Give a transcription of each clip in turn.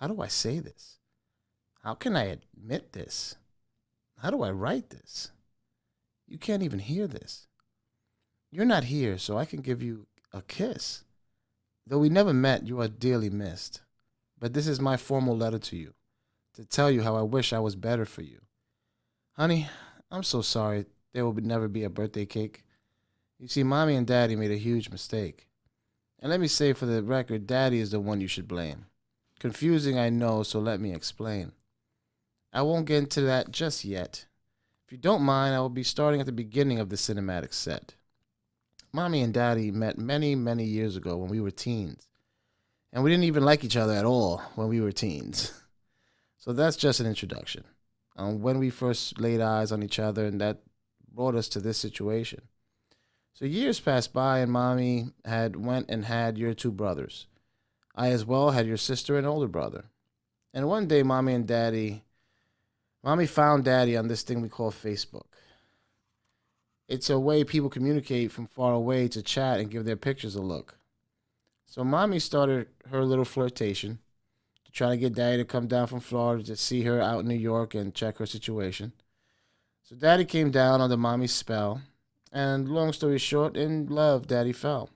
how do I say this? How can I admit this? How do I write this? You can't even hear this. You're not here, so I can give you a kiss. Though we never met, you are dearly missed. But this is my formal letter to you, to tell you how I wish I was better for you. Honey, I'm so sorry there will never be a birthday cake. You see, Mommy and Daddy made a huge mistake. And let me say for the record, Daddy is the one you should blame. Confusing, I know, so let me explain. I won't get into that just yet. If you don't mind, I will be starting at the beginning of the cinematic set. Mommy and Daddy met many, many years ago when we were teens. And we didn't even like each other at all when we were teens. So that's just an introduction on when we first laid eyes on each other, and that brought us to this situation. So years passed by, and Mommy went and had your two brothers. I as well had your sister and older brother. And one day, Mommy found Daddy on this thing we call Facebook. It's a way people communicate from far away to chat and give their pictures a look. So Mommy started her little flirtation to try to get Daddy to come down from Florida to see her out in New York and check her situation. So Daddy came down under Mommy's spell, and long story short, in love, Daddy fell.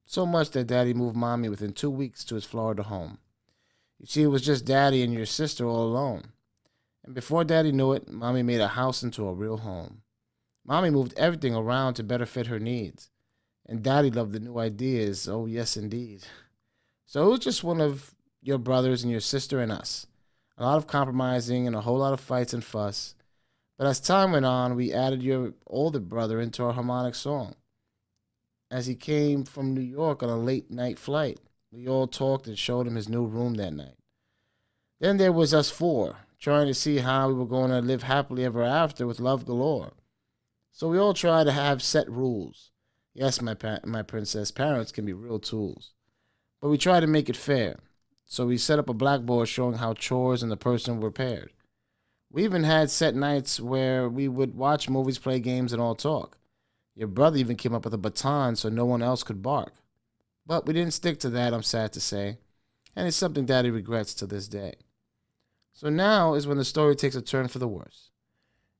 So much that Daddy moved Mommy within 2 weeks to his Florida home. You see, it was just Daddy and your sister all alone. And before Daddy knew it, Mommy made a house into a real home. Mommy moved everything around to better fit her needs. And Daddy loved the new ideas. Oh, yes, indeed. So it was just one of your brothers and your sister and us. A lot of compromising and a whole lot of fights and fuss. But as time went on, we added your older brother into our harmonic song. As he came from New York on a late night flight, we all talked and showed him his new room that night. Then there was us four, trying to see how we were going to live happily ever after with love galore. So we all tried to have set rules. Yes, my princess, parents can be real tools. But we tried to make it fair. So we set up a blackboard showing how chores and the person were paired. We even had set nights where we would watch movies, play games, and all talk. Your brother even came up with a baton so no one else could bark. But we didn't stick to that, I'm sad to say. And it's something Daddy regrets to this day. So now is when the story takes a turn for the worse.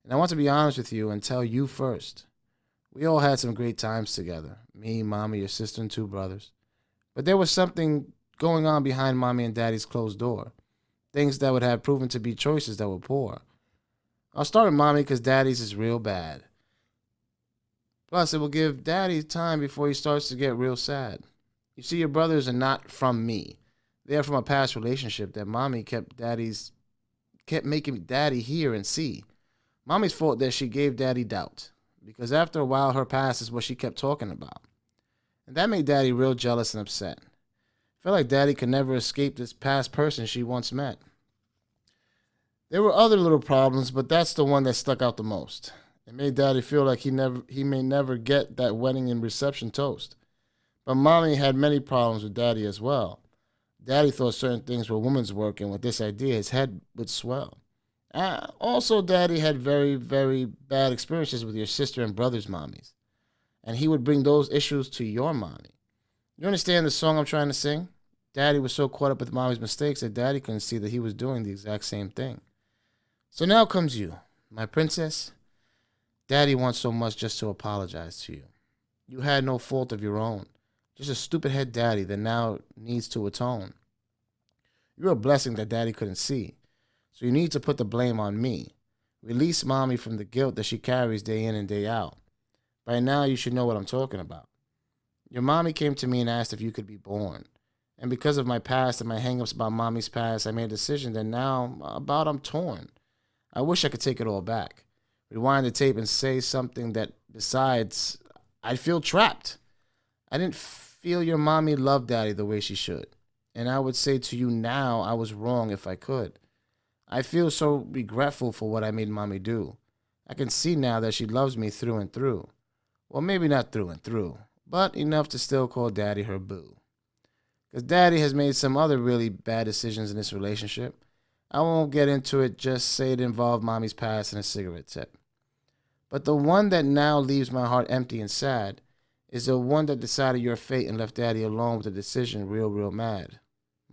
And I want to be honest with you and tell you first. We all had some great times together. Me, Mommy, your sister, and two brothers. But there was something going on behind Mommy and Daddy's closed door. Things that would have proven to be choices that were poor. I'll start with Mommy because Daddy's is real bad. Plus, it will give Daddy time before he starts to get real sad. You see, your brothers are not from me. They are from a past relationship that Mommy kept making Daddy hear and see. Mommy's fault that she gave Daddy doubt, because after a while her past is what she kept talking about. And that made Daddy real jealous and upset. Felt like Daddy could never escape this past person she once met. There were other little problems, but that's the one that stuck out the most. It made Daddy feel like he may never get that wedding and reception toast. But Mommy had many problems with Daddy as well. Daddy thought certain things were woman's work, and with this idea, his head would swell. Also, Daddy had very, very bad experiences with your sister and brother's mommies. And he would bring those issues to your mommy. You understand the song I'm trying to sing? Daddy was so caught up with Mommy's mistakes that Daddy couldn't see that he was doing the exact same thing. So now comes you, my princess. Daddy wants so much just to apologize to you. You had no fault of your own. Just a stupid head daddy that now needs to atone. You're a blessing that Daddy couldn't see. So you need to put the blame on me. Release Mommy from the guilt that she carries day in and day out. By now you should know what I'm talking about. Your Mommy came to me and asked if you could be born. And because of my past and my hang-ups about Mommy's past, I made a decision that now I'm torn. I wish I could take it all back. Rewind the tape and say something that besides, I feel trapped. I didn't feel your Mommy loved Daddy the way she should. And I would say to you now I was wrong if I could. I feel so regretful for what I made Mommy do. I can see now that she loves me through and through. Well, maybe not through and through, but enough to still call Daddy her boo. Because Daddy has made some other really bad decisions in this relationship. I won't get into it, just say it involved Mommy's past and a cigarette tip. But the one that now leaves my heart empty and sad is the one that decided your fate and left Daddy alone with the decision real mad.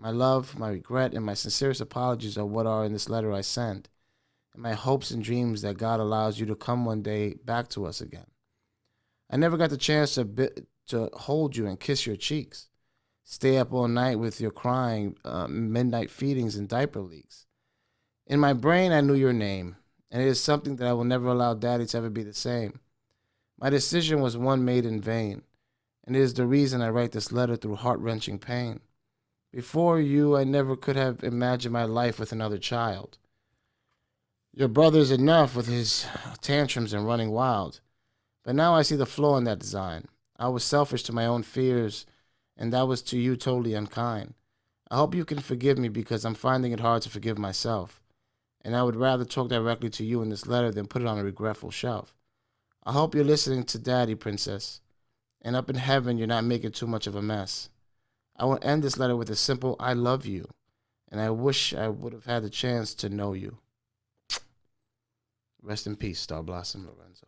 My love, my regret, and my sincerest apologies are what are in this letter I send, and my hopes and dreams that God allows you to come one day back to us again. I never got the chance to hold you and kiss your cheeks, stay up all night with your crying, midnight feedings and diaper leaks. In my brain, I knew your name, and it is something that I will never allow Daddy to ever be the same. My decision was one made in vain, and it is the reason I write this letter through heart-wrenching pain. Before you, I never could have imagined my life with another child. Your brother's enough with his tantrums and running wild, but now I see the flaw in that design. I was selfish to my own fears, and that was to you totally unkind. I hope you can forgive me because I'm finding it hard to forgive myself, and I would rather talk directly to you in this letter than put it on a regretful shelf. I hope you're listening to Daddy, Princess, and up in heaven you're not making too much of a mess. I will end this letter with a simple I love you, and I wish I would have had the chance to know you. Rest in peace, Star Blossom Lorenzo.